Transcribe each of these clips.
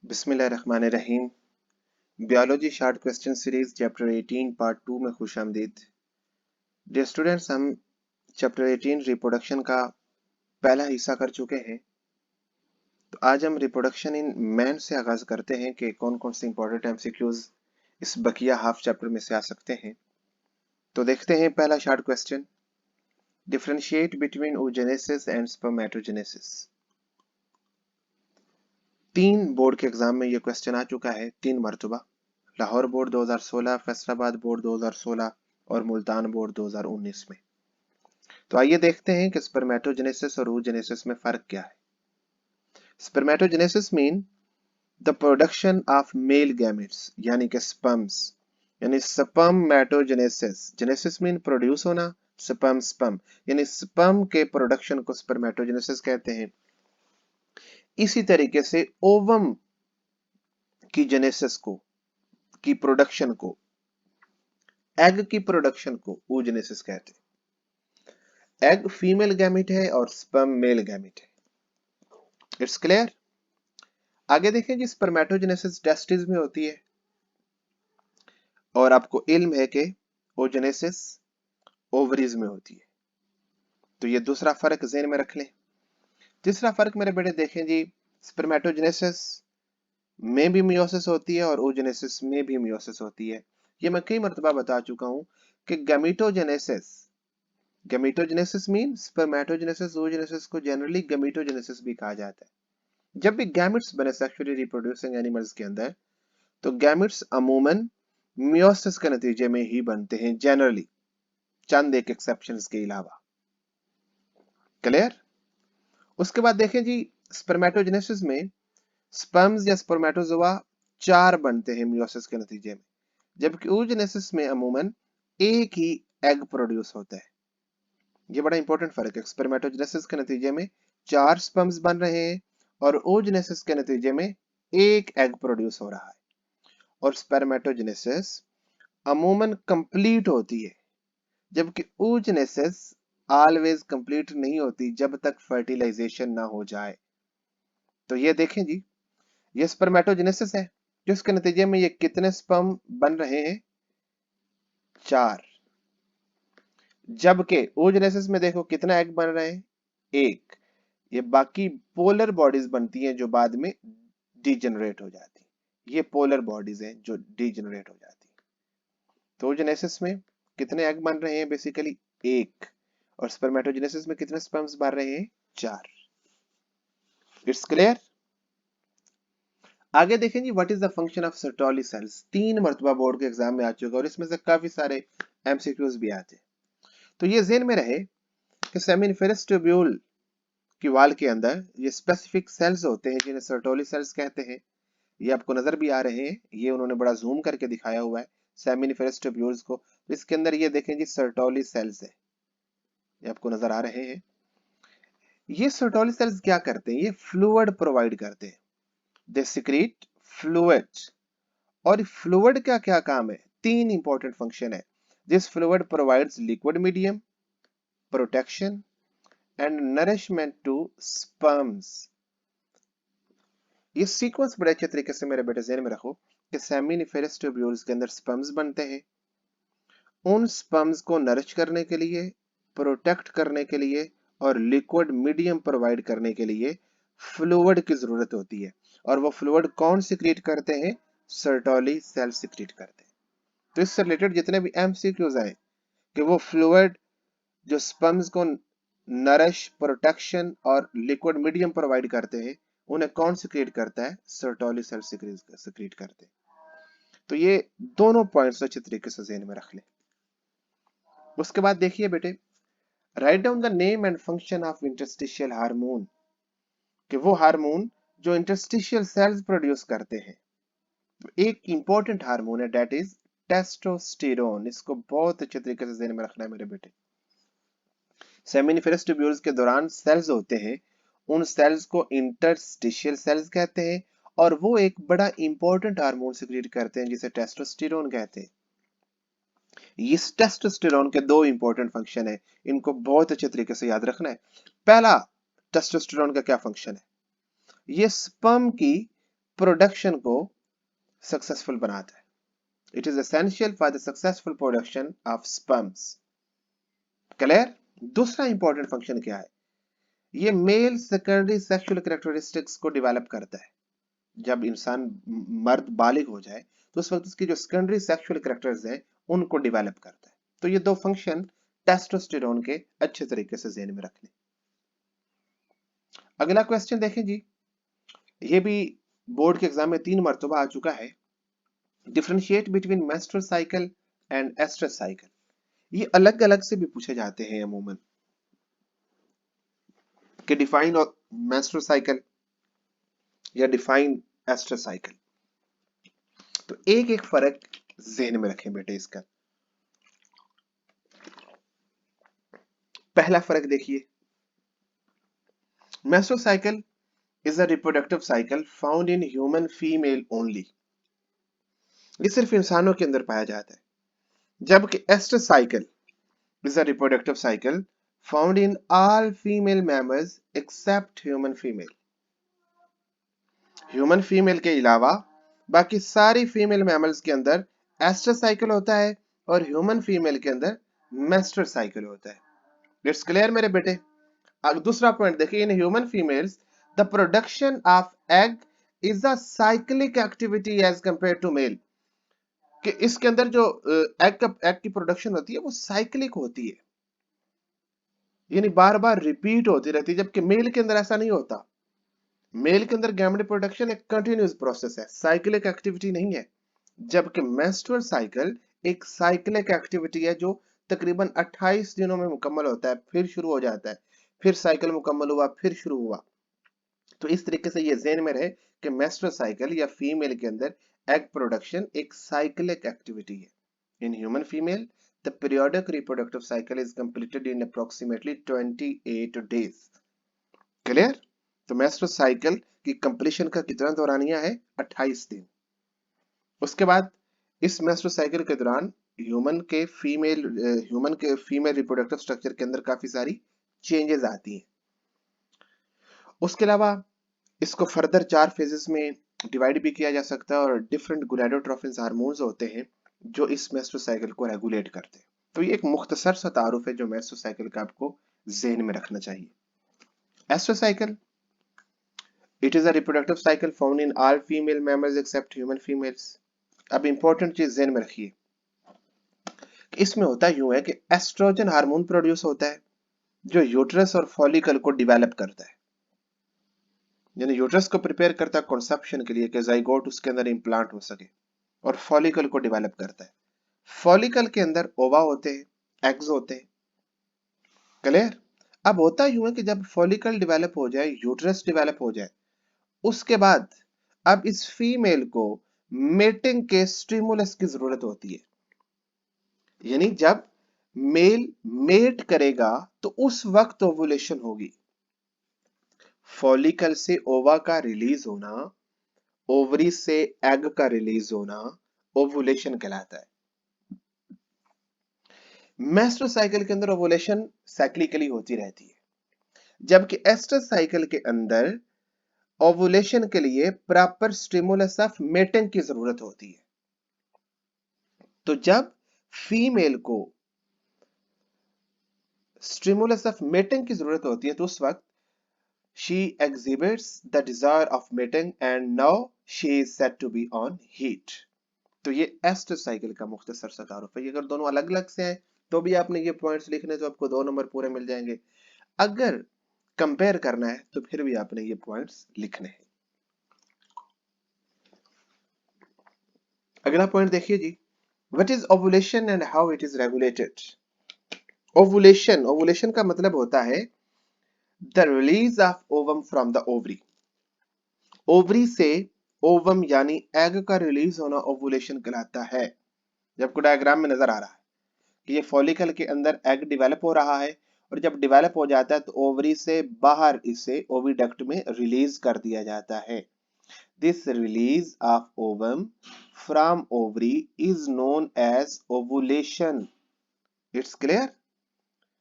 बिस्मिल्लाहिर्रहमानिर्रहीम। Biology short question series chapter 18 part 2 में खुशामदीद। Dear students, हम चैप्टर 18 रिप्रोडक्शन का पहला हिस्सा कर चुके हैं। तो आज हम रिप्रोडक्शन इन मैन से आगाज करते हैं कि कौन कौन से इंपॉर्टेंट एमसीक्यूज इस बकिया हाफ चैप्टर में से आ सकते हैं। तो देखते हैं पहला short question, differentiate between oogenesis and spermatogenesis. 3 board के एग्जाम में ये क्वेश्चन आ चुका है 3 मरतबा। लाहौर बोर्ड 2016, फैसलाबाद बोर्ड 2016 और मुल्तान बोर्ड 2019 में। तो आइए देखते हैं कि स्पर्मेटोजेनेसिस और oogenesis में फर्क क्या है। Spermatogenesis mean the production of male gametes यानी कि स्पर्म्स, यानी स्पर्मेटोजेनेसिस। जेनेसिस मीन प्रोड्यूस होना, स्पर्म स्पर्म यानी स्पर्म के प्रोडक्शन को स्पर्मेटोजेनेसिस कहते हैं। इसी तरीके से ओवम की जेनेसिस को, की प्रोडक्शन को, एग की प्रोडक्शन को oogenesis कहते हैं। एग फीमेल गैमेट है और स्पर्म मेल गैमेट है। It's clear. आगे देखें जी, स्पर्मेटोजेनेसिस टेस्टिस में होती है और आपको इल्म है कि oogenesis ओवरीज में होती है। तो ये दूसरा फर्क ज़हन में रख लें। तीसरा फर्क मेरे बेटे देखें जी, स्पर्मेटोजेनेसिस में भी मियोसिस होती है और oogenesis में भी मियोसिस होती है। ये मैं कई मरतबा बता चुका हूं कि गैमेटोजेनेसिस मीन स्पर्मेटोजेनेसिस, oogenesis को जनरली गैमेटोजेनेसिस भी कहा जाता है। जब भी गैमेट्स बने सेक्सुअली रिप्रोड्यूसिंग एनिमल्स के अंदर, तो गैमेट्स अमूमन मियोसिस के नतीजे में ही बनते हैं जनरली, चंद एक एक्सेप्शंस के अलावा। क्लियर। उसके बाद देखें जी, स्पर्मेटोजेनेसिस में स्पर्म्स या स्पर्मेटोजोआ 4 बनते हैं मियोसिस के नतीजे में, जबकि oogenesis में अमूमन एक ही एग प्रोड्यूस होता है। ये बड़ा इंपॉर्टेंट फर्क है। स्पर्मेटोजेनेसिस के नतीजे में 4 स्पर्म्स बन रहे हैं और oogenesis के नतीजे में एक एग प्रोड्यूस हो रहा है। और स्पर्मेटोजेनेसिस अमूमन कंप्लीट होती है, जबकि oogenesis ऑलवेज कंप्लीट नहीं होती जब तक फर्टिलाइजेशन ना हो जाए। तो ये देखें जी, ये स्पर्मेटोजेनेसिस है जिसके नतीजे में ये कितने स्पर्म बन रहे हैं? 4। जबकि oogenesis में देखो कितना एग बन रहे हैं? 1। ये बाकी पोलर बॉडीज बनती हैं जो बाद में डीजनरेट हो जाती। ये पोलर बॉडीज हैं जो डीजनरेट हो जाती। तो oogenesis में कितने एग बन रहे हैं? बेसिकली 1। और स्पर्मेटोजेनेसिस में कितने स्पर्म्स बन रहे हैं? 4। It's clear. आगे देखें जी, what is the function of Sertoli cells. 3 मरतबा बोर्ड के एग्जाम में आ चुका और इसमें से काफी सारे एमसीक्यूज भी आते हैं। तो ये ज़हन में रहे कि सेमिनिफेरस ट्यूब्यूल की वाल के अंदर ये स्पेसिफिक सेल्स होते हैं जिन्हें सर्टोली सेल्स कहते हैं। ये आपको नजर भी आ रहे हैं, ये उन्होंने बड़ा जूम करके दिखाया हुआ है सेमिनिफेरस ट्यूब्यूल्स को। इसके अंदर ये देखें जी, सर्टोली सेल्स है, ये आपको नजर आ रहे हैं। ये सर्टोली सेल्स क्या करते हैं? ये फ्लूइड प्रोवाइड करते हैं, दे सिक्रीट फ्लूइड। और फ्लूइड का क्या काम है? 3 इंपॉर्टेंट फंक्शन है। This fluid provides liquid medium, protection and nourishment to sperms. ये सीक्वेंस बड़े अच्छे तरीके से मेरे बेटे ज़हन में रखो कि सेमिनिफेरस ट्यूब्यूल्स के अंदर स्पर्म्स बनते हैं। उन स्पर्म्स को नरिश करने के लिए, प्रोटेक्ट करने के लिए और लिक्विड मीडियम प्रोवाइड करने के लिए फ्लूइड की जरूरत होती है। और वो फ्लूइड कौन सिक्रीट करते हैं? सर्टोली सेल सिक्रीट करते हैं। तो इससे रिलेटेड जितने भी एमसीक्यूज आए कि वो फ्लूइड जो स्पर्म्स को नरिश, प्रोटेक्शन और लिक्विड मीडियम प्रोवाइड करते हैं, उन्हें कौन सिक्रीट करता है? सर्टोली सेल सिक्रीट करते हैं। तो ये दोनों पॉइंट्स अच्छे तरीके से ज़हन में रख लें। उसके बाद देखिए बेटे, right down the name and function of interstitial hormone, कि वो हार्मोन जो इंटरस्टिशियल सेल्स प्रोड्यूस करते हैं। तो एक इंपॉर्टेंट हार्मोन है, दैट इज टेस्टोस्टेरोन। इसको बहुत अच्छे तरीके से ज़हन में रखना है मेरे बेटे। सेमिनिफेरस ट्यूब्यूल्स के दौरान सेल्स होते हैं, उन सेल्स को इंटरस्टिशियल सेल्स कहते हैं और वो एक बड़ा इंपॉर्टेंट हार्मोन सिक्रीट करते हैं जिसे टेस्टोस्टेरोन कहते हैं। इस टेस्टोस्टेरोन के 2 इंपॉर्टेंट फंक्शन है, इनको बहुत अच्छे तरीके से याद रखना है। पहला, टेस्टोस्टेरोन का क्या फंक्शन है? ये स्पर्म की प्रोडक्शन को सक्सेसफुल बनाता है। It is essential for the successful production of sperms. Clear? दूसरा इंपॉर्टेंट फंक्शन क्या है? ये मेल सेकेंडरी सेक्सुअल कैरेक्टरिस्टिक्स को डेवलप करता है। जब इंसान मर्द बालिग हो जाए तो उस वक्त उसकी जो सेकेंडरी सेक्सुअल कैरेक्टर्स हैं उनको डेवलप करता है। तो ये दो फंक्शन टेस्टोस्टेरोन के अच्छे तरीके से ज़हन में रखने। अगला क्वेश्चन देखें जी, ये भी बोर्ड के एग्जाम में 3 मरतबा आ चुका है। Differentiate between menstrual cycle and estrus cycle. ये अलग अलग से भी पूछे जाते हैं अमूमन कि डिफाइन मेंस्ट्रुअल साइकिल या डिफाइन एस्ट्रस साइकिल। तो एक एक फर्क ज़हन में रखें बेटे इसका। पहला फर्क देखिए, menstrual cycle is a reproductive cycle found in human female only। ये सिर्फ इंसानों के अंदर पाया जाता है। जबकि estrus cycle is a reproductive cycle found in all female mammals except human female। Human female के अलावा बाकी सारी फीमेल मैमल्स के अंदर एस्ट्रस साइकिल होता है और ह्यूमन फीमेल के अंदर मेंस्ट्रुअल साइकिल होता है। इट्स क्लियर मेरे बेटे? दूसरा पॉइंट देखिए, in human females the production of egg is a cyclic activity as compare to male. कि इसके अंदर जो एग की प्रोडक्शन होती है वो साइक्लिक होती है, यानी बार बार रिपीट होती रहती है, जबकि मेल के अंदर ऐसा नहीं होता। मेल के अंदर गैमेट प्रोडक्शन एक कंटिन्यूअस प्रोसेस है, साइक्लिक एक्टिविटी नहीं है। जबकि मेंस्ट्रुअल साइकिल एक साइक्लिक एक्टिविटी है जो तकरीबन 28 दिनों में मुकम्मल होता है, फिर शुरू हो जाता है, फिर साइकिल मुकम्मल हुआ, फिर शुरू हुआ। तो इस तरीके से ये ज़हन में रहे कि मेंस्ट्रुअल साइकिल या फीमेल के अंदर एग प्रोडक्शन एक साइक्लिक एक्टिविटी है। In human female the periodic reproductive cycle is completed in approximately 28 days. Clear? तो मेंस्ट्रुअल साइकिल की कंप्लीशन का कितना दौरानिया है? 28 दिन। उसके बाद इस मेंस्ट्रुअल साइकिल के दौरान ह्यूमन के फीमेल रिप्रोडक्टिव स्ट्रक्चर के अंदर काफी सारी चेंजेस आती हैं। उसके अलावा इसको फर्दर 4 फेजेस में डिवाइड भी किया जा सकता है और डिफरेंट गोनाडोट्रोफिन हार्मोन्स होते हैं जो इस मेंस्ट्रुअल साइकिल को रेगुलेट करते हैं। तो ये एक मुख्तसर सा तारुफ है जो मेंस्ट्रुअल साइकिल का आपको ज़हन में रखना चाहिए। Estrus cycle, it is a reproductive cycle found in all female mammals except human females. अब इंपॉर्टेंट चीज ज़हन में रखिए, इसमें होता यूं है कि एस्ट्रोजन हार्मोन प्रोड्यूस होता है जो यूट्रस और फॉलिकल को डेवलप करता है, यानी यूट्रस को प्रिपेयर करता है कंसेप्शन के लिए कि जाइगोट उसके अंदर इंप्लांट हो सके, और फॉलिकल को डेवलप करता है। फॉलिकल के अंदर ओवा होते हैं, एग्स होते हैं। क्लियर? अब होता यूं है कि जब फॉलिकल डेवलप हो जाए, यूट्रस डेवलप हो जाए, उसके बाद अब इस फीमेल को मेटिंग के स्टिमुलस की जरूरत होती है। यानी जब मेल मेट करेगा तो उस वक्त ओवुलेशन होगी। फॉलिकल से ओवा का रिलीज होना, ओवरी से एग का रिलीज होना ओवुलेशन कहलाता है। मेंस्ट्रुअल साइकिल के अंदर ओवुलेशन साइक्लिकली होती रहती है, जबकि एस्ट्रस साइकिल के अंदर ओवुलेशन के लिए प्रॉपर स्टिमुलस ऑफ मेटिंग की जरूरत होती है। तो जब फीमेल को स्टिमुलस ऑफ मेटिंग की जरूरत होती है तो उस वक्त she exhibits the desire of mating and now she is said to be on heat। तो ये एस्ट्रस साइकिल का मुख्तसर सा तारुफ है। अगर दोनों अलग अलग से हैं तो भी आपने ये पॉइंट्स लिखने तो आपको 2 नंबर पूरे मिल जाएंगे। अगर कंपेयर करना है तो फिर भी आपने ये पॉइंट्स लिखने हैं। अगला पॉइंट देखिए जी, what is ovulation and how it is regulated. Ovulation का मतलब होता है the release of ovum from the ovary. Ovary से ओवम यानी एग का रिलीज होना ओवुलेशन कहलाता है। जब को डायग्राम में नजर आ रहा है कि ये फॉलिकल के अंदर एग डेवलप हो रहा है और जब डेवलप हो जाता है तो ओवरी से बाहर इसे ओविडक्ट में रिलीज कर दिया जाता है। This release of ovum from ovary is known as ovulation. It's clear?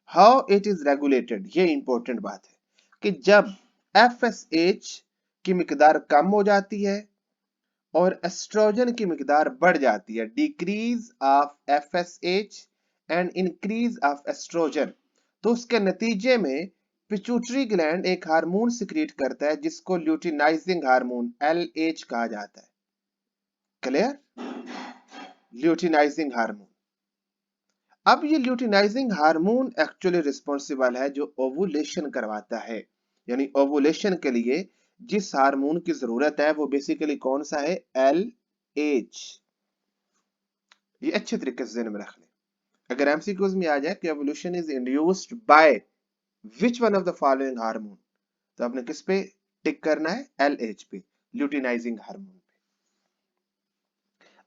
How it is regulated, ये इंपॉर्टेंट बात है कि जब FSH की मिकदार कम हो जाती है और एस्ट्रोजन की मिकदार बढ़ जाती है, decrease of FSH and increase of oestrogen, तो उसके नतीजे में पिट्यूटरी ग्लैंड एक हार्मोन सिक्रीट करता है जिसको ल्यूटिनाइजिंग हार्मोन LH कहा जाता है। क्लियर? Luteinizing hormone. अब ये ल्यूटिनाइजिंग हार्मोन एक्चुअली रिस्पॉन्सिबल है जो ओवुलेशन करवाता है, यानी ओवुलेशन के लिए जिस हार्मोन की जरूरत है वो बेसिकली कौन सा है? LH। ये अच्छे तरीके से ध्यान में रख लें। अगर एमसीक्यूज में आ जाए कि evolution is induced by which one of the following hormone, तो आपने किस पे टिक करना है? LH पे, ल्यूटिनाइजिंग हार्मोन पे।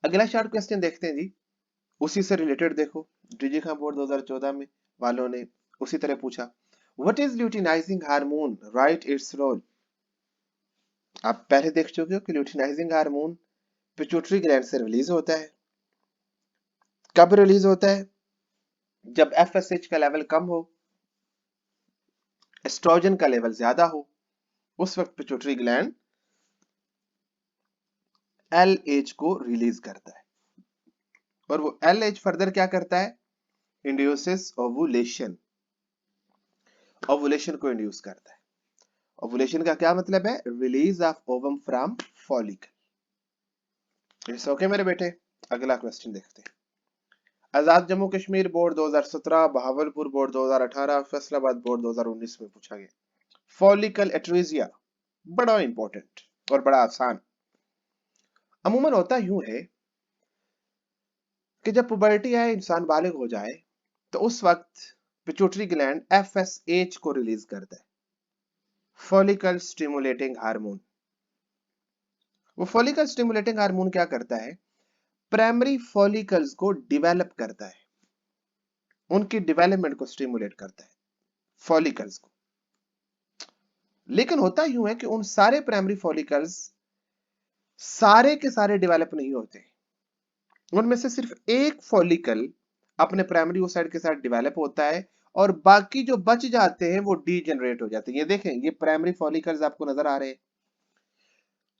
अगला शॉर्ट क्वेश्चन देखते हैं जी, उसी से रिलेटेड देखो, डीजी खां बोर्ड 2014 में वालों ने उसी तरह पूछा, what is luteinizing hormone, right its role. आप पहले देख चुके हो कि ल्यूटिनाइजिंग हार्मोन पिट्यूटरी ग्लैंड से रिलीज होता है। कब रिलीज होता है? जब FSH का लेवल कम हो, एस्ट्रोजन का लेवल ज्यादा हो, उस वक्त पिट्यूटरी ग्लैंड LH को रिलीज करता है, और वो LH फर्दर क्या करता है? इंड्यूसेस ओवुलेशन, ओवुलेशन को इंड्यूस करता है। ओवुलेशन का क्या मतलब है? Release of ovum from follicle. It's okay मेरे बेटे। अगला क्वेश्चन देखते हैं। Azad Jammu Kashmir board 2017, Bahawalpur board 2018, Faisalabad board 2019 में पूछा गया। फॉलिकल एट्रेसिया बड़ा इंपॉर्टेंट और बड़ा आसान। अमूमन होता यूं है कि जब पुबर्टी आए, इंसान बालिग हो जाए, तो उस वक्त पिट्यूटरी ग्लैंड FSH को रिलीज करता है, फॉलिकल स्टिमुलेटिंग हार्मोन। वो फॉलिकल स्टिमुलेटिंग हार्मोन क्या करता है? प्राइमरी फॉलिकल्स को डेवलप करता है, उनकी डेवलपमेंट को स्टिमुलेट करता है, फॉलिकल्स को। लेकिन होता यूं है कि उन सारे प्राइमरी फॉलिकल्स सारे के सारे डेवलप नहीं होते, उनमें से सिर्फ एक फॉलिकल अपने प्राइमरी ओसाइट के साथ डेवलप होता है, और बाकी जो बच जाते हैं वो डीजेनरेट हो जाते हैं। ये देखें, ये प्राइमरी फॉलिकल्स आपको नजर आ रहे हैं।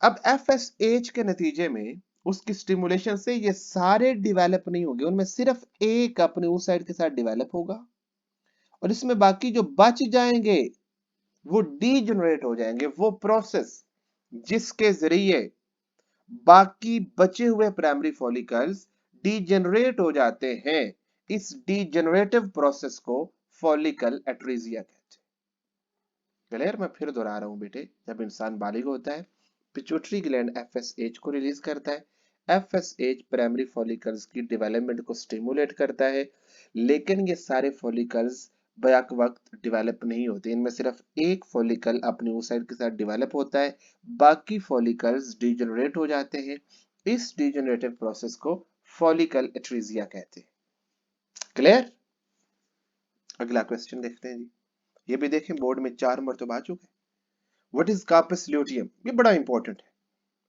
अब FSH के नतीजे में उसकी स्टिमुलेशन से ये सारे डेवलप नहीं होंगे, उनमें सिर्फ एक अपने उस साइड के साथ डेवलप होगा, और इसमें बाकी जो बच जाएंगे वो डीजेनरेट हो जाएंगे। वो प्रोसेस जिसके जरिए बाकी बचे हुए प्राइमरी फॉलिकल्स डीजेनरेट हो जाते हैं, इस डीजेनरेटिव प्रोसेस को फॉलिकल एट्रेसिया कहते हैं। क्लियर? मैं फिर दोहरा रहा हूं बेटे, जब इंसान बालिग होता है, पिट्यूटरी ग्लैंड FSH को रिलीज करता है, FSH प्राइमरी फॉलिकल्स की डेवलपमेंट को स्टिमुलेट करता है, लेकिन ये सारे फॉलिकल्स बैक वक्त डेवलप नहीं होते, इनमें सिर्फ एक फॉलिकल अपने उस साइड के साथ डेवलप होता है, बाकी फॉलिकल्स डीजेनरेट हो जाते हैं। इस डीजेनरेटिव प्रोसेस को फॉलिकल एट्रेसिया कहते हैं। क्लियर? अगला क्वेश्चन देखते हैं जी, ये भी देखें, बोर्ड में 4 मरतबा आ चुके हैं। What is corpus luteum? ये बड़ा इंपॉर्टेंट है,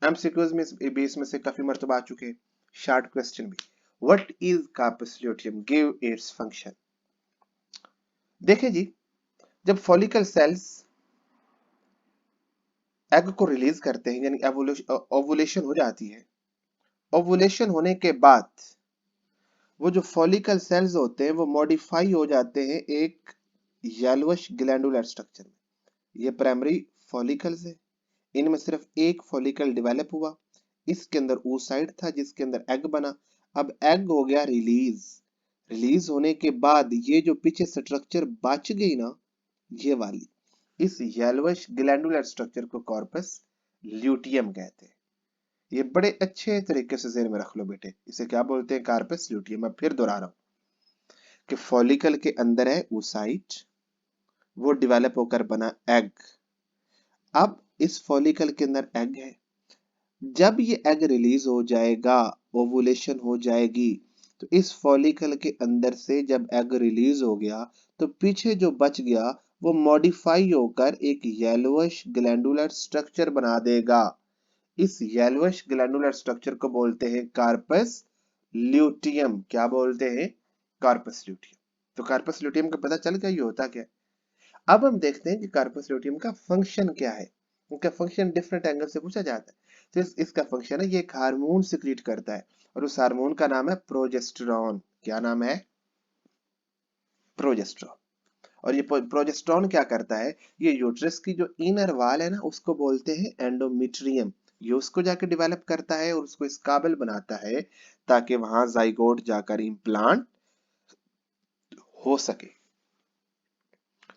एमसीक्यूज में बेस में से काफी मरतबा आ चुके हैं, शॉर्ट क्वेश्चन भी। What is corpus luteum, give its function. देखें जी, जब फॉलिकल सेल्स एग को रिलीज करते हैं, यानी ओवुलेशन हो जाती है, ओवुलेशन होने के बाद वो जो फॉलिकल सेल्स होते हैं वो मॉडिफाई हो जाते हैं एक येलोइश ग्लैंडुलर स्ट्रक्चर में। ये प्राइमरी फॉलिकल्स है, इनमें सिर्फ एक फॉलिकल डेवलप हुआ, इसके अंदर oocyte था जिसके अंदर एग बना। अब एग हो गया रिलीज, रिलीज होने के बाद ये जो पीछे स्ट्रक्चर बच गई ना, ये वाली, इस येलोइश ग्लैंडुलर स्ट्रक्चर को कॉर्पस ल्यूटियम कहते हैं। ये बड़े अच्छे तरीके से ज़हन में रख लो बेटे, इसे क्या बोलते हैं? Corpus luteum. मैं फिर दोहरा रहा हूं कि फॉलिकल के अंदर है oocyte, वो डेवलप होकर बना एग। अब इस फॉलिकल के अंदर एग है, जब ये एग रिलीज हो जाएगा, ओवुलेशन हो जाएगी, तो इस फॉलिकल के अंदर से जब एग रिलीज हो गया तो पीछे जो बच गया वो मॉडिफाई होकर एक येलोइश ग्लैंडुलर स्ट्रक्चर बना देगा। इस येलोइश ग्लैंडुलर स्ट्रक्चर को बोलते हैं कार्पस ल्यूटियम। क्या बोलते हैं? Corpus luteum. तो कार्पस ल्यूटियम का पता चल गया ये होता क्या है। अब हम देखते हैं कि कार्पस ल्यूटियम का फंक्शन क्या है। उनका फंक्शन डिफरेंट एंगल से पूछा जाता है। तो इसका फंक्शन है, ये एक हार्मोन सिक्रीट करता है और उस हार्मोन का नाम है प्रोजेस्टेरॉन। क्या नाम है? प्रोजेस्टेरॉन। और ये प्रोजेस्टेरॉन क्या करता है, ये यूट्रस की जो इनर वॉल है ना, उसको बोलते हैं एंडोमेट्रियम। ये उसको जाकर डेवलप करता है और उसको इस काबिल बनाता है ताकि वहां जाइगोट जाकर इम्प्लांट हो सके।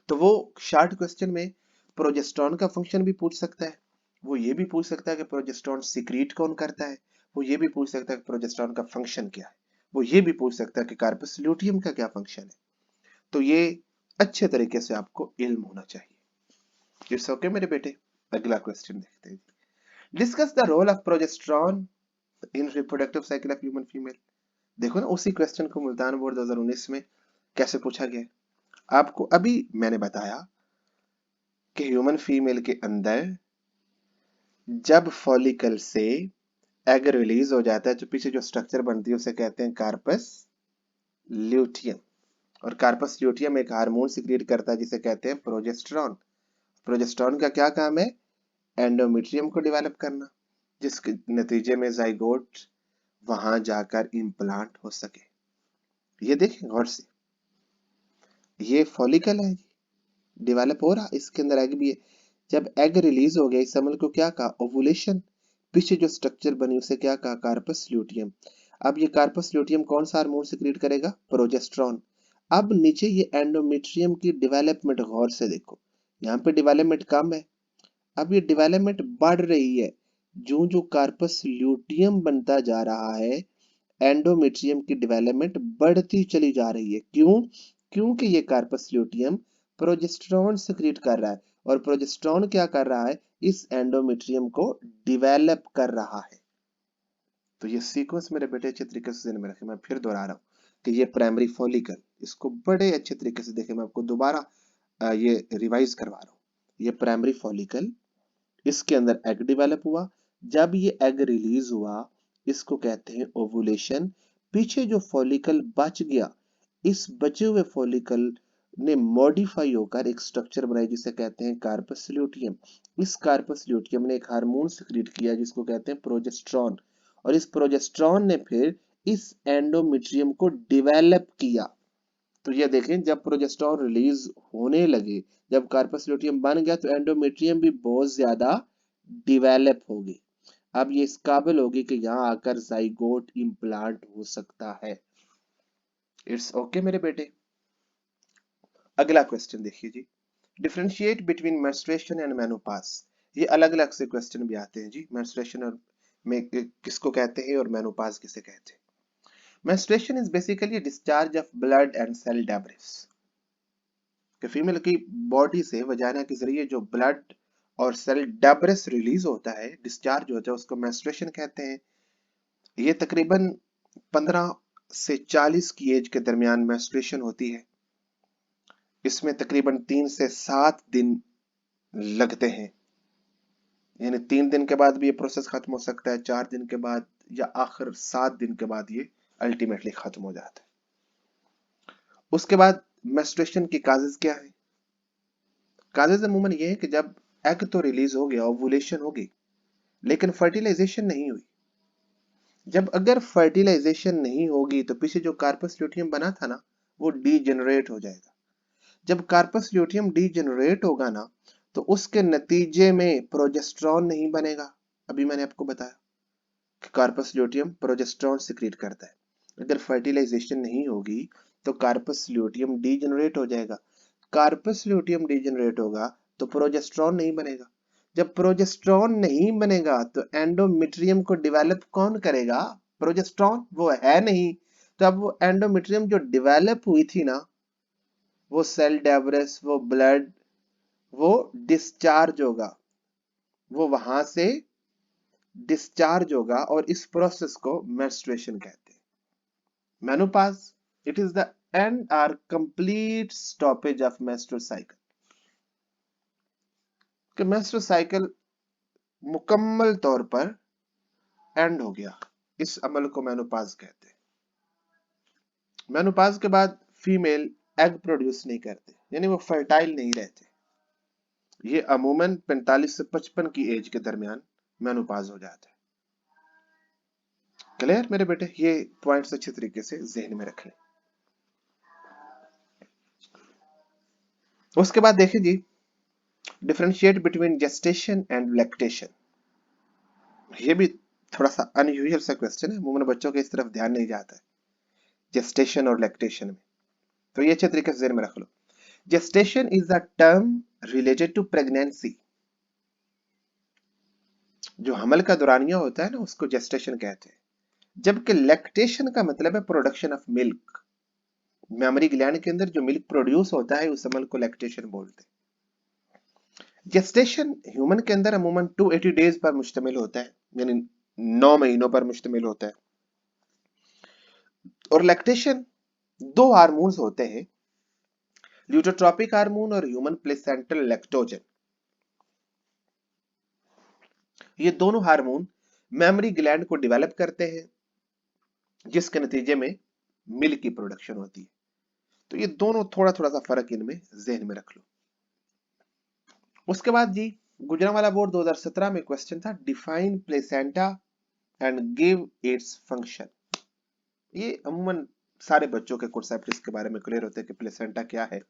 तो वो शॉर्ट क्वेश्चन में प्रोजेस्टेरॉन का फंक्शन भी पूछ सकता है, वो ये भी पूछ सकता है कि प्रोजेस्टेरॉन सीक्रेट कौन करता है, वो ये भी पूछ सकता है कि प्रोजेस्टेरॉन का फंक्शन क्या है, वो ये भी पूछ सकता है कि कार्पस ल्यूटियम का क्या फंक्शन है। तो ये अच्छे तरीके से आपको इल्म होना चाहिए। इट्स ओके मेरे बेटे। अगला क्वेश्चन देखते हैं। Discuss the role of progesterone in reproductive cycle of human female. देखो ना, उसी क्वेश्चन को मुल्तान बोर्ड 2019 में कैसे पूछा गया। आपको अभी मैंने बताया कि ह्यूमन फीमेल के अंदर जब फॉलिकल से एग रिलीज हो जाता है तो पीछे जो स्ट्रक्चर बनती है उसे कहते हैं कार्पस ल्यूटियम। और कार्पस ल्यूटियम एक हार्मोन सिक्रिएट करता है जिसे कहते हैं प्रोजेस्टेरॉन। प्रोजेस्टेरॉन का क्या काम है? एंडोमेट्रियम को डेवलप करना, जिसके नतीजे में जाइगोट वहां जाकर इम्प्लांट हो सके। ये देखें गौर से, ये फॉलिकल है, डेवलप हो रहा, इसके अंदर एग भी है। जब एग रिलीज हो गया, इस अमल को क्या कहा? ओवुलेशन। पीछे जो स्ट्रक्चर बनी उसे क्या कहा? Corpus luteum. अब ये कार्पस ल्यूटियम कौन सा हार्मोन सिक्रीट करेगा? प्रोजेस्टेरॉन। अब नीचे ये एंडोमेट्रियम की डेवलपमेंट गौर से देखो, यहाँ पे डेवलपमेंट कम है, अब ये डेवलपमेंट बढ़ रही है। जो जो कार्पस ल्यूटियम बनता जा रहा है, एंडोमेट्रियम की डेवलपमेंट बढ़ती चली जा रही है। क्यों? क्योंकि ये कार्पस ल्यूटियम प्रोजेस्टेरॉन सिक्रीट कर रहा है और प्रोजेस्टेरॉन क्या कर रहा है? इस एंडोमेट्रियम को डेवलप कर रहा है। तो ये सीक्वेंस मेरे बेटे अच्छे तरीके से ध्यान में रखें। मैं फिर दोहरा रहा हूँ कि ये प्राइमरी फॉलिकल, इसको बड़े अच्छे तरीके से देखें। मैं आपको दोबारा ये रिवाइज करवा रहा हूँ। ये प्राइमरी फॉलिकल, इसके अंदर एग डेवलप हुआ। जब ये एग रिलीज हुआ, इसको कहते हैं ओवुलेशन। पीछे जो फॉलिकल बच गया, इस बचे हुए फॉलिकल ने मॉडिफाई होकर एक स्ट्रक्चर बनाई जिसे कहते हैं कार्पस ल्यूटियम। इस कार्पस ल्यूटियम ने एक हार्मोन सिक्रीट किया जिसको कहते हैं प्रोजेस्टेरॉन, और इस प्रोजेस्टेरॉन ने फिर इस एंडोमेट्रियम को डेवलप किया। तो ये देखें, जब प्रोजेस्टेरॉन रिलीज होने लगे, जब कार्पस ल्यूटियम बन गया, तो एंडोमेट्रियम भी बहुत ज्यादा डेवलप होगी। अब ये इस काबिल होगी कि यहाँ आकर जाइगोट इम्प्लांट हो सकता है। इट्स ओके मेरे बेटे। अगला क्वेश्चन देखिए जी। Differentiate between menstruation and menopause. ये अलग अलग से क्वेश्चन भी आते हैं जी, मेंस्ट्रुएशन और में किसको कहते हैं और मेनोपाज किसे कहते हैं। Menstruation is basically discharge of blood and cell debris. कि फीमेल की बॉडी से वजाइना के जरिए जो ब्लड और सेल डेब्रिस रिलीज होता है, डिस्चार्ज होता है, उसको मेंस्ट्रुएशन कहते हैं। ये तकरीबन 15 से 40 की एज के दरमियान मेंस्ट्रुएशन होती है। इसमें तकरीबन 3 से 7 दिन लगते हैं, यानी 3 दिन के बाद भी ये प्रोसेस खत्म हो सकता है, 4 दिन के बाद, या आखिर 7 दिन के बाद ये अल्टीमेटली खत्म हो जाता है। उसके बाद मेंस्ट्रुएशन की काजेज क्या है? काजेज अमूमन ये है कि जब एग तो रिलीज हो गया, ओवुलेशन हो गई, लेकिन फर्टिलाइजेशन नहीं हुई। जब अगर फर्टिलाइजेशन नहीं होगी तो पीछे जो कार्पस ल्यूटियम बना था ना, वो डीजेनरेट हो जाएगा। जब कार्पस ल्यूटियम डीजेनरेट होगा ना, तो उसके नतीजे में प्रोजेस्टेरॉन नहीं बनेगा। अभी मैंने आपको बताया कि कार्पस ल्यूटियम प्रोजेस्टेरॉन सिक्रीट करता है। अगर फर्टिलाइजेशन नहीं होगी तो कार्पस ल्यूटियम डीजेनरेट हो जाएगा। कार्पस ल्यूटियम डीजेनरेट होगा तो प्रोजेस्टेरॉन नहीं बनेगा। जब प्रोजेस्टेरॉन नहीं बनेगा तो एंडोमेट्रियम को डेवलप कौन करेगा? प्रोजेस्टेरॉन, वो है नहीं। तो अब वो एंडोमेट्रियम जो डेवलप हुई थी ना, वो सेल डेब्रिस, वो ब्लड, वो डिस्चार्ज होगा, वो वहां से डिस्चार्ज होगा, और इस प्रोसेस को मेंस्ट्रुएशन कहते हैं। Menopause, it is the end और complete stoppage of menstrual cycle. कि मेंस्ट्रुअल साइकिल मुकम्मल तौर पर एंड हो गया, इस अमल को मेनोपाज कहते हैं। मेनोपाज के बाद फीमेल एग प्रोड्यूस नहीं करते, यानी वो फर्टाइल नहीं रहते। ये अमूमन 45 से 55 की एज के दरमियान मेनोपॉज हो जाता है। क्लियर मेरे बेटे? ये पॉइंट्स अच्छे तरीके से जहन में रखें। उसके बाद देखिए जी, differentiate between gestation and lactation. ये भी थोड़ा सा अनयूजुअल सा क्वेश्चन है, अमूमन बच्चों के इस तरफ ध्यान नहीं जाता है जेस्टेशन और लैक्टेशन में, तो ये अच्छे तरीके से जहन में रख लो। Gestation is the term related to pregnancy. जो हमल का दौरानिया होता है ना, उसको जेस्टेशन कहते हैं, जबकि लैक्टेशन का मतलब है production of milk. Memory gland के अंदर जो मिल्क प्रोड्यूस होता है उस अमल को लैक्टेशन बोलते हैं। जेस्टेशन ह्यूमन के अंदर अमूमन 280 डेज पर मुश्तमिल होता है, यानी 9 महीनों पर मुश्तमिल होता है। और लैक्टेशन दो हार्मोन्स होते हैं, ल्यूटोट्रोपिक हार्मोन और ह्यूमन प्लेसेंटल लैक्टोजन। ये दोनों हार्मोन मेमोरी ग्लैंड को डेवलप करते हैं, जिसके नतीजे में मिल्क की प्रोडक्शन होती है। तो ये दोनों थोड़ा थोड़ा सा फर्क इनमें जहन में रख लो। उसके बाद जी, गुजरांवाला बोर्ड 2017 में क्वेश्चन था, define placenta and give its function. ये अमूमन सारे बच्चों के कॉन्सेप्ट इसके बारे में क्लियर होते हैं कि प्लेसेंटा क्या है।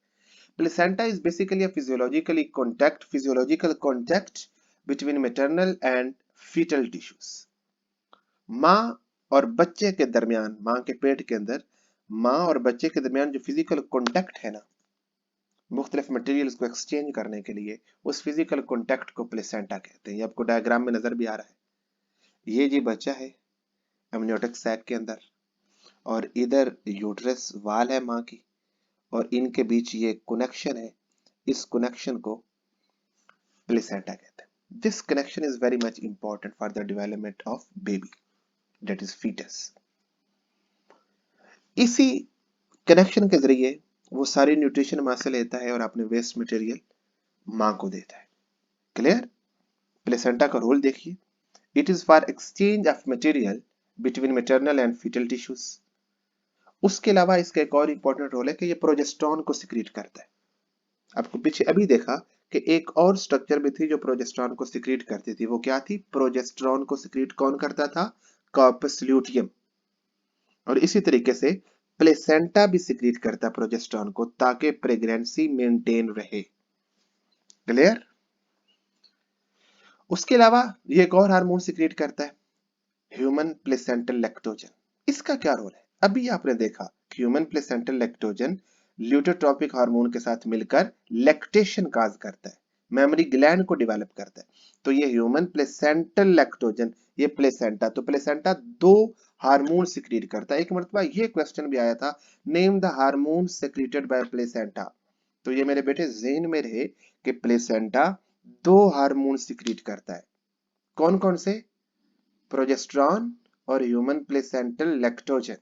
Placenta is basically a physiological contact between maternal and fetal tissues. माँ और बच्चे के दरमियान, माँ के पेट के अंदर माँ और बच्चे के दरमियान जो फिजिकल कॉन्टैक्ट है ना, मुख्तलिफ मटेरियल्स को एक्सचेंज करने के लिए, उस फिजिकल कॉन्टैक्ट को प्लेसेंटा कहते हैं। ये आपको डायग्राम में नजर भी आ रहा है। ये जी बच्चा है एमनियोटिक सैक के अंदर, और इधर यूट्रस वाल है माँ की, और इनके बीच ये कनेक्शन है, इस कनेक्शन को प्लेसेंटा कहते हैं। This connection is very much important for the development of baby, that is fetus. इसी कनेक्शन के जरिए वो सारी न्यूट्रिशन माँ से लेता है और अपने वेस्ट मटेरियल माँ को देता है। क्लियर? प्लेसेंटा का रोल देखिए, it is for exchange of material between maternal and fetal tissues. उसके अलावा इसका एक और इंपॉर्टेंट रोल है कि ये प्रोजेस्टेरॉन को सिक्रीट करता है। आपको पीछे अभी देखा कि एक और स्ट्रक्चर भी थी जो प्रोजेस्टेरॉन को सिक्रीट करती थी। वो क्या थी? प्रोजेस्टेरॉन को सिक्रीट कौन करता था? Corpus luteum. और इसी तरीके से प्लेसेंटा भी सिक्रीट करता प्रोजेस्टेरॉन को, ताकि प्रेगनेंसी मेंटेन रहे। क्लियर? उसके अलावा ये एक और हार्मोन सिक्रीट करता है, ह्यूमन प्लेसेंटल लैक्टोजन। इसका क्या रोल है? अभी आपने देखा ह्यूमन प्लेसेंटल लैक्टोजन ल्यूटोट्रोपिक हार्मोन के साथ मिलकर लैक्टेशन काज करता है, मेमोरी ग्लैंड को डेवलप करता है। तो ये ह्यूमन प्लेसेंटल लैक्टोजन, ये प्लेसेंटा, तो प्लेसेंटा दो हार्मोन सिक्रीट करता है। एक मरतबा ये क्वेश्चन भी आया था, name the hormone secreted by placenta. तो ये मेरे बेटे जेन में रहे कि प्लेसेंटा दो हार्मोन सिक्रीट करता है। कौन कौन से? प्रोजेस्टेरॉन और human placental lactogen.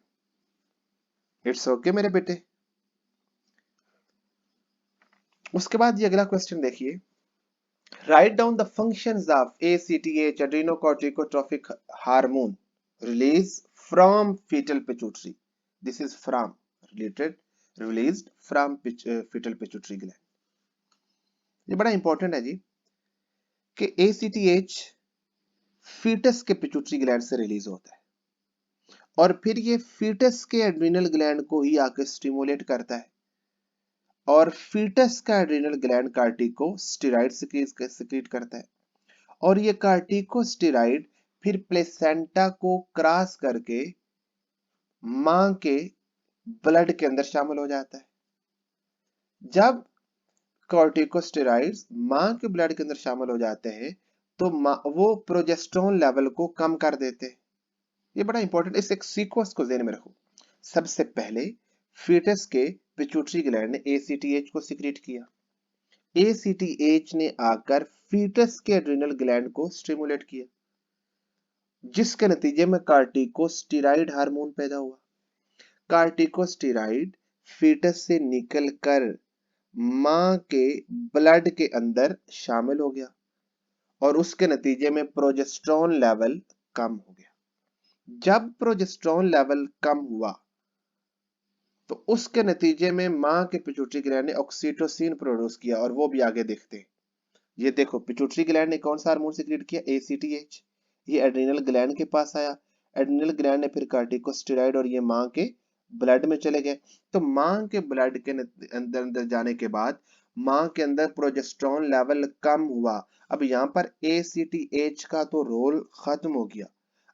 It's okay मेरे बेटे। उसके बाद ये अगला क्वेश्चन देखिए, write down the functions of ACTH adrenocorticotropic hormone release from fetal pituitary. This is from related, released from fetal pituitary gland. ये बड़ा इंपॉर्टेंट है जी कि एसीटीएच फीटस के पिट्यूटरी ग्लैंड से रिलीज होता है, और फिर ये फीटस के एड्रिनल ग्लैंड को ही आके स्टिमुलेट करता है, और फीटस का एड्रिनल ग्लैंड कार्टिकोस्टेरॉइड सिक्रीट करता है, और ये कार्टिकोस्टेरॉइड फिर प्लेसेंटा को क्रॉस करके मां के ब्लड के अंदर शामिल हो जाता है। जब कॉर्टिकोस्टेरॉइड्स मां के ब्लड के अंदर शामिल हो जाते हैं तो वो प्रोजेस्टेरोन लेवल को कम कर देते हैं। ये बड़ा इंपॉर्टेंट, इस एक सीक्वेंस को ध्यान में रखो। सबसे पहले फीटस के पिट्यूटरी ग्लैंड ने एसीटीएच को सिक्रीट किया, एसीटीएच ने आकर फीटस के एड्रिनल ग्लैंड को स्टिमुलेट किया, जिसके नतीजे में कार्टिकोस्टेरॉइड हार्मोन पैदा हुआ। कार्टिकोस्टेरॉइड फीटस से निकलकर मां के ब्लड के अंदर शामिल हो गया, और उसके नतीजे में प्रोजेस्टेरोन लेवल कम हो गया। जब प्रोजेस्टेरोन लेवल कम हुआ तो उसके नतीजे में मां के पिट्यूटरी ग्लैंड ने ऑक्सीटोसिन प्रोड्यूस किया, और वो भी आगे देखते हैं। ये देखो पिट्यूटरी ग्लैंड ने कौन सा हार्मोन सिक्रीट किया, ACTH। ये एड्रिनल ग्लैंड के पास आया, एड्रिनल ग्लैंड ने फिर कार्टिकोस्टेरॉइड और ये मां के ब्लड में चले गए। तो मां के ब्लड के अंदर अंदर जाने के बाद मां के अंदर प्रोजेस्टेरॉन लेवल कम हुआ। अब यहाँ पर ACTH का तो रोल खत्म हो गया।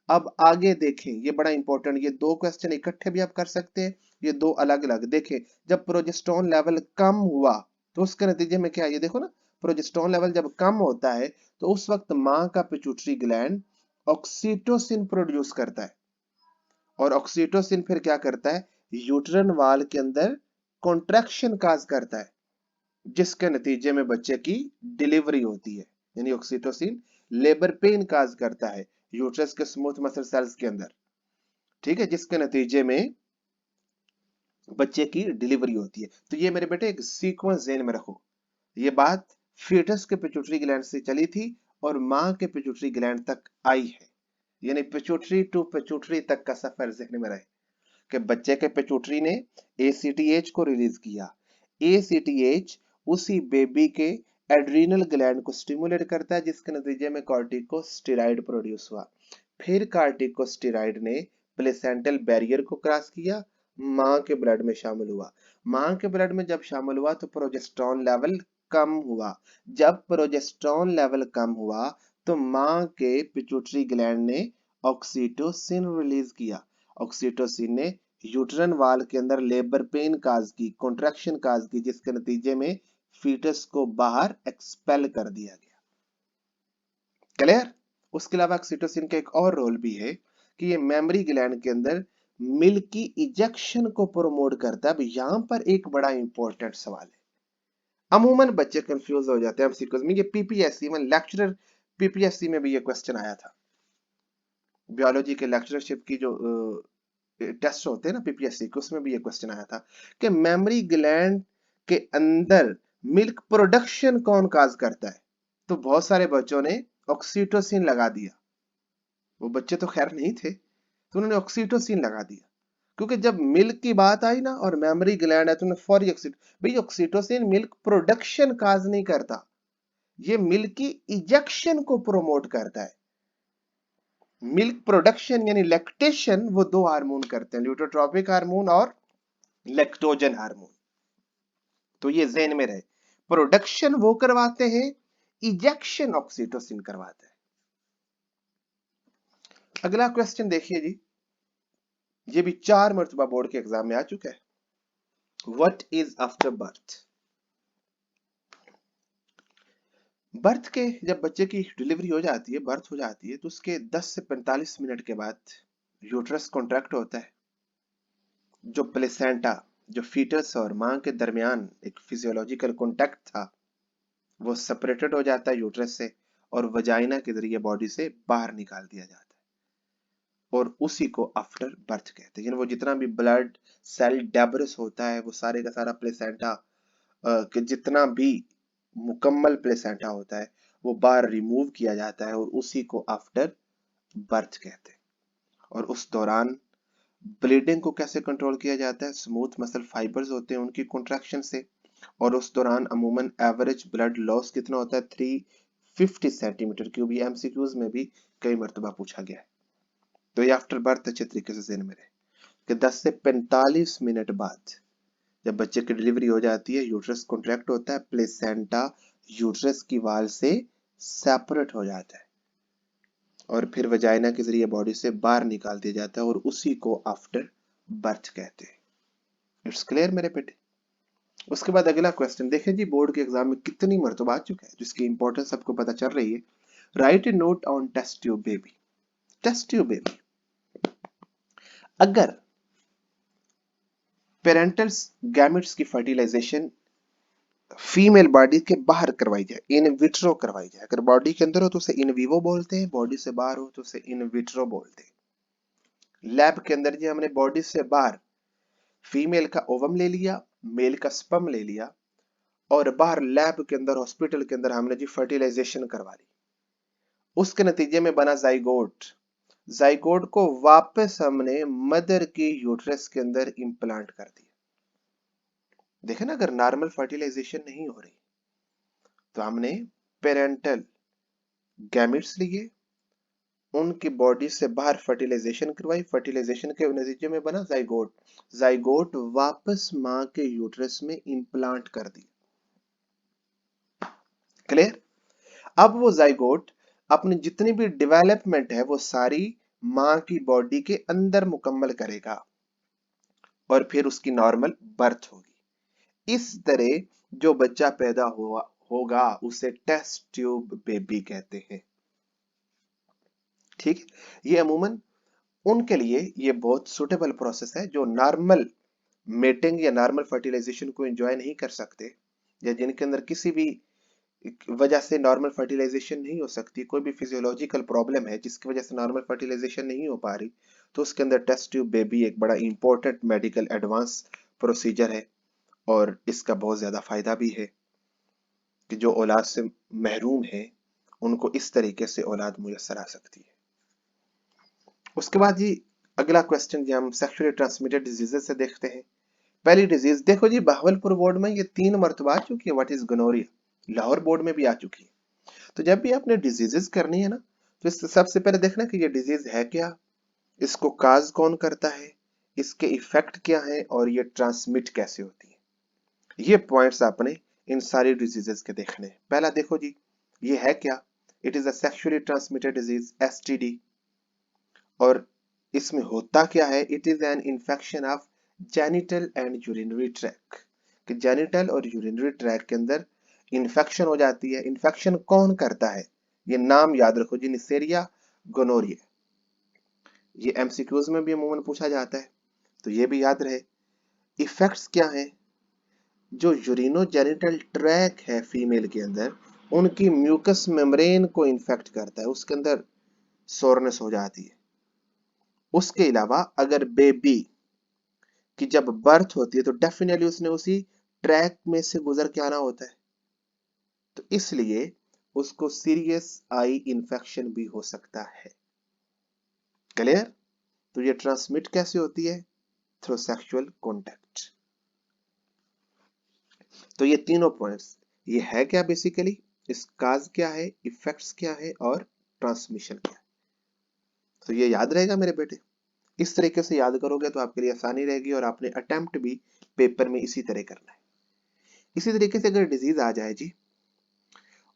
अब आगे देखें, ये बड़ा इंपॉर्टेंट, ये दो क्वेश्चन इकट्ठे भी आप कर सकते हैं, ये दो अलग अलग। देखें, जब प्रोजेस्टेरॉन लेवल कम हुआ तो उसके नतीजे में क्या है, ये देखो ना, प्रोजेस्टेरॉन लेवल जब कम होता है तो उस वक्त मां का पिट्यूटरी ग्लैंड ऑक्सीटोसिन प्रोड्यूस करता है, और ऑक्सीटोसिन फिर क्या करता है, यूट्रन वाल के अंदर कॉन्ट्रैक्शन काज करता है, जिसके नतीजे में बच्चे की डिलीवरी होती है। यानी ऑक्सीटोसिन लेबर पेन काज करता है यूट्रस के स्मूथ मसल सेल्स के अंदर, ठीक है, जिसके नतीजे में बच्चे की डिलीवरी होती है। तो ये मेरे बेटे एक सीक्वेंस ज़हन में रखो, ये बात फीटस के पिट्यूटरी ग्लैंड से चली थी और मां के पिट्यूटरी ग्लैंड तक आई है। यानी पिट्यूटरी टू पिट्यूटरी तक का सफर ज़हन में रहे कि बच्चे के पिट्यूटरी ने ACTH को रिलीज किया, ACTH उसी बेबी के एड्रीनल ग्लैंड को स्टिमुलेट करता है, जिसके नतीजे में कॉर्टिकोस्टेरॉइड प्रोड्यूस हुआ। फिर कॉर्टिकोस्टेरॉइड ने प्लेसेंटल बैरियर को क्रॉस किया, मां के ब्लड में शामिल हुआ। मां के ब्लड में जब शामिल हुआ तो प्रोजेस्टेरॉन लेवल कम हुआ। जब प्रोजेस्टेरॉन लेवल कम हुआ तो मां के पिट्यूटरी ग्लैंड ने ऑक्सीटोसिन रिलीज किया। ऑक्सीटोसिन ने यूट्रन वाल के अंदर लेबर पेन काज की, कॉन्ट्रैक्शन काज की, जिसके नतीजे में फीटस को बाहर एक्सपेल कर दिया गया। क्लियर? उसके अलावा ऑक्सीटोसिन का एक और रोल भी है कि ये मेमोरी ग्लैंड के अंदर मिल्क की इजेक्शन को प्रमोट करता है। अब यहां पर एक बड़ा इंपॉर्टेंट सवाल है, अमूमन बच्चे कंफ्यूज हो जाते हैं एमसीक्यूज में। ये पीपीएससी में लेक्चरर पीपीएससी में भी ये क्वेश्चन आया था, बायोलॉजी के लेक्चरशिप की जो टेस्ट होते हैं ना पीपीएससी के, उसमें भी ये क्वेश्चन आया था कि मेमोरी ग्लैंड के अंदर मिल्क प्रोडक्शन कौन काज करता है। तो बहुत सारे बच्चों ने ऑक्सीटोसिन लगा दिया, वो बच्चे तो खैर नहीं थे, तो उन्होंने ऑक्सीटोसिन लगा दिया, क्योंकि जब मिल्क की बात आई ना और मेमोरी ग्लैंड है तो उन्होंने फौरी भाई ऑक्सीटोसिन मिल्क प्रोडक्शन काज नहीं करता, ये मिल्क की इजेक्शन को प्रोमोट करता है। मिल्क प्रोडक्शन यानी लैक्टेशन वो दो हार्मोन करते हैं, ल्यूकोट्रोपिक हार्मोन और लैक्टोजन हार्मोन। तो ये ज़हन में रहे, प्रोडक्शन वो करवाते हैं, इजेक्शन ऑक्सीटोसिन करवाते हैं। अगला क्वेश्चन देखिए जी, ये भी 4 मरतबा बोर्ड के एग्जाम में आ चुका है। What is after birth? Birth के जब बच्चे की डिलीवरी हो जाती है, बर्थ हो जाती है, तो उसके 10 से 45 मिनट के बाद यूट्रस कॉन्ट्रैक्ट होता है। जो प्लेसेंटा, जो फीटस और मां के दरमियान एक फिजियोलॉजिकल कॉन्टैक्ट था, वो सेपरेटेड हो जाता है यूट्रस से और वजाइना के जरिए बॉडी से बाहर निकाल दिया जाता है, और उसी को आफ्टर बर्थ कहते हैं। यानी वो जितना भी ब्लड सेल डेब्रिस होता है, वो सारे का सारा प्लेसेंटा के जितना भी मुकम्मल प्लेसेंटा होता है वो बाहर रिमूव किया जाता है, और उसी को आफ्टर बर्थ कहते हैं। और उस दौरान ब्लीडिंग को कैसे कंट्रोल किया जाता है, स्मूथ मसल फाइबर्स होते हैं उनकी कॉन्ट्रैक्शन से। और उस दौरान अमूमन एवरेज ब्लड लॉस कितना होता है, 350 सेंटीमीटर क्यूब। ये एमसीक्यूज में भी कई मरतबा पूछा गया है। तो ये आफ्टर बर्थ अच्छे तरीके से ज़हन में रहे कि 10 से 45 मिनट बाद जब बच्चे की डिलीवरी हो जाती है, यूट्रस कॉन्ट्रैक्ट होता है, प्लेसेंटा यूट्रस की वाल से सेपरेट हो जाता है और फिर वजाइना के जरिए बॉडी से बाहर निकाल दिया जाता है, और उसी को आफ्टर बर्थ कहते हैं। इट्स क्लियर मेरे बेटे? उसके बाद अगला क्वेश्चन देखें जी, बोर्ड के एग्जाम में कितनी मरतबा आ चुका है, जिसकी इंपॉर्टेंस सबको पता चल रही है। Write a note on test tube baby. Test tube baby, अगर पेरेंटल गैमेट्स की फर्टिलाइजेशन फीमेल बॉडी के बाहर करवाई जाए, इन विट्रो करवाई जाए, अगर बॉडी के अंदर हो तो उसे इन विवो बोलते हैं, बॉडी से बाहर हो तो उसे इन विट्रो बोलते हैं। लैब के अंदर जी हमने बॉडी से बाहर फीमेल का ओवम ले लिया, मेल का स्पर्म ले लिया, और बाहर लैब के अंदर हॉस्पिटल के अंदर हमने जी फर्टिलाइजेशन करवा ली, उसके नतीजे में बना जाइगोट। जाइगोट को वापस हमने मदर की यूट्रस के अंदर इंप्लांट कर दिया। देखे ना, अगर नॉर्मल फर्टिलाइजेशन नहीं हो रही तो हमने पेरेंटल गैमिट्स लिए, उनकी बॉडी से बाहर फर्टिलाइजेशन करवाई, फर्टिलाइजेशन के नतीजे में बना जाइगोट, जाइगोट वापस मां के यूट्रस में इंप्लांट कर दी। क्लियर? अब वो जाइगोट अपनी जितनी भी डेवलपमेंट है वो सारी मां की बॉडी के अंदर मुकम्मल करेगा और फिर उसकी नॉर्मल बर्थ होगी। इस तरह जो बच्चा पैदा हुआ होगा उसे टेस्ट ट्यूब बेबी कहते हैं। ठीक है, ये अमूमन उनके लिए ये बहुत सुटेबल प्रोसेस है जो नॉर्मल मेटिंग या नॉर्मल फर्टिलाइजेशन को एंजॉय नहीं कर सकते, या जिनके अंदर किसी भी वजह से नॉर्मल फर्टिलाइजेशन नहीं हो सकती, कोई भी फिजियोलॉजिकल प्रॉब्लम है जिसकी वजह से नॉर्मल फर्टिलाइजेशन नहीं हो पा रही, तो उसके अंदर टेस्ट ट्यूब बेबी एक बड़ा इंपॉर्टेंट मेडिकल एडवांस प्रोसीजर है। और इसका बहुत ज्यादा फायदा भी है कि जो औलाद से महरूम है उनको इस तरीके से औलाद मुयस्सर आ सकती है। उसके बाद जी अगला क्वेश्चन जी हम सेक्सुअली ट्रांसमिटेड डिजीजेस से देखते हैं। पहली डिजीज देखो जी, बहावलपुर बोर्ड में ये 3 मरतबा आ चुकी है, what is gonorrhoea. Lahore board में भी आ चुकी है। तो जब भी आपने डिजीजेस करनी है ना, तो सबसे पहले देखना कि ये डिजीज है क्या, इसको काज कौन करता है, इसके इफेक्ट क्या है और ये ट्रांसमिट कैसे होती है। ये पॉइंट्स आपने इन सारी डिजीजेस के देखने हैं। पहला देखो जी, ये है क्या, it is a sexually transmitted disease, STD. और इसमें होता क्या है, it is an infection of genital and urinary track, कि जेनिटल और यूरिनरी ट्रैक के अंदर इन्फेक्शन हो जाती है। इन्फेक्शन कौन करता है, ये नाम याद रखो जी, निसेरिया गोनोरिया। ये एमसीक्यूज में भी अमूमन पूछा जाता है, तो ये भी याद रहे। इफेक्ट्स क्या है, जो यूरिनो जेनिटल ट्रैक है फीमेल के अंदर, उनकी म्यूकस मेम्ब्रेन को इन्फेक्ट करता है, उसके अंदर सोरनेस हो जाती है। उसके अलावा अगर बेबी की जब बर्थ होती है तो डेफिनेटली उसने उसी ट्रैक में से गुजर के आना होता है, तो इसलिए उसको सीरियस आई इंफेक्शन भी हो सकता है। क्लियर? तो ये ट्रांसमिट कैसे होती है, थ्रू सेक्सुअल कॉन्टैक्ट। तो ये तीनों पॉइंट्स, ये है क्या बेसिकली, इस काज क्या है, इफेक्ट्स क्या है और ट्रांसमिशन क्या है। तो ये याद रहेगा मेरे बेटे, इस तरीके से याद करोगे तो आपके लिए आसानी रहेगी और आपने अटेम्प्ट भी पेपर में इसी तरह करना है। इसी तरीके से अगर डिजीज आ जाए जी,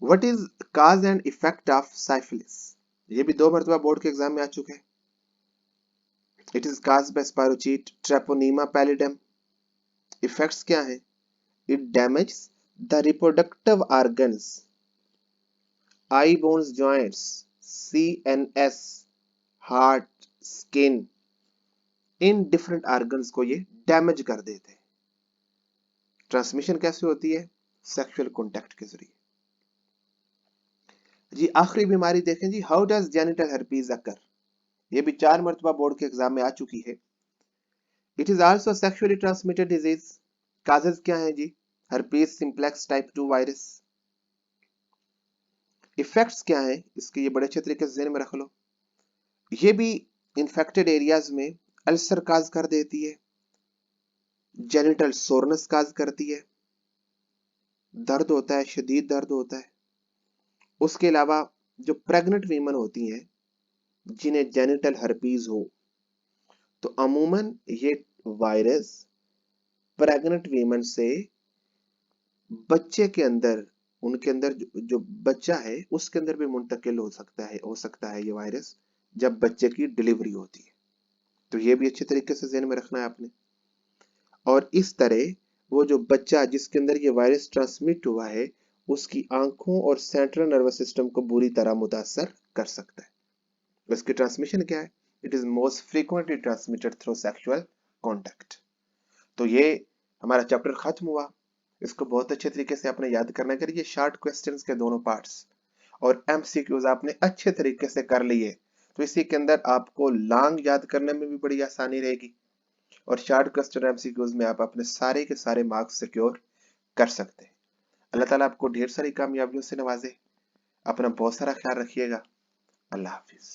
what is cause and effect of syphilis, ये भी 2 मरतबा बोर्ड के एग्जाम में आ चुके हैं। It is cause by spirochete treponema pallidum. Effects क्या है, it damage the reproductive organs, eye bones joints, CNS, heart, skin, इन डिफरेंट ऑर्गन्स को ये डैमेज कर देते हैं। ट्रांसमिशन कैसे होती है, सेक्सुअल कॉन्टैक्ट के जरिए। जी आखिरी बीमारी देखें जी, हाउ डज जेनिटल हर्पीज अकर, ये भी 4 मरतबा बोर्ड के एग्जाम में आ चुकी है। It is also sexually transmitted disease. Causes क्या है जी, herpes simplex type 2 virus. Effects क्या है इसके, ये बड़े अच्छे तरीके से ज़हन में रख लो। ये भी इंफेक्टेड एरियाज में अल्सर काज कर देती है, जेनिटल सोरनेस काज करती है, दर्द होता है, शदीद दर्द होता है। उसके अलावा जो प्रेग्नेंट वीमन होती हैं जिन्हें जेनिटल हर्पीज हो, तो अमूमन ये वायरस प्रेग्नेंट वीमन से बच्चे के अंदर, उनके अंदर जो बच्चा है उसके अंदर भी मुंतकिल हो सकता है ये वायरस जब बच्चे की डिलीवरी होती है। तो ये भी अच्छे तरीके से ज़हन में रखना है आपने। और इस तरह वो जो बच्चा जिसके अंदर ये वायरस ट्रांसमिट हुआ है उसकी आंखों और सेंट्रल नर्वस सिस्टम को बुरी तरह मुतासर कर सकता है। इसकी ट्रांसमिशन क्या है, it is most frequently transmitted through sexual contact. तो ये हमारा चैप्टर खत्म हुआ। इसको बहुत अच्छे तरीके से आपने याद करना करिए, शॉर्ट क्वेश्चंस के दोनों पार्ट्स और एमसीक्यूज आपने अच्छे तरीके से कर लिए, तो इसी के अंदर आपको लॉन्ग याद करने में भी बड़ी आसानी रहेगी और शॉर्ट क्वेश्चन एमसीक्यूज में आप अपने सारे के सारे मार्क्स सिक्योर कर सकते हैं। अल्लाह ताला आपको ढेर सारी कामयाबियों से नवाजे। अपना बहुत सारा ख्याल रखिएगा। अल्लाह हाफिज।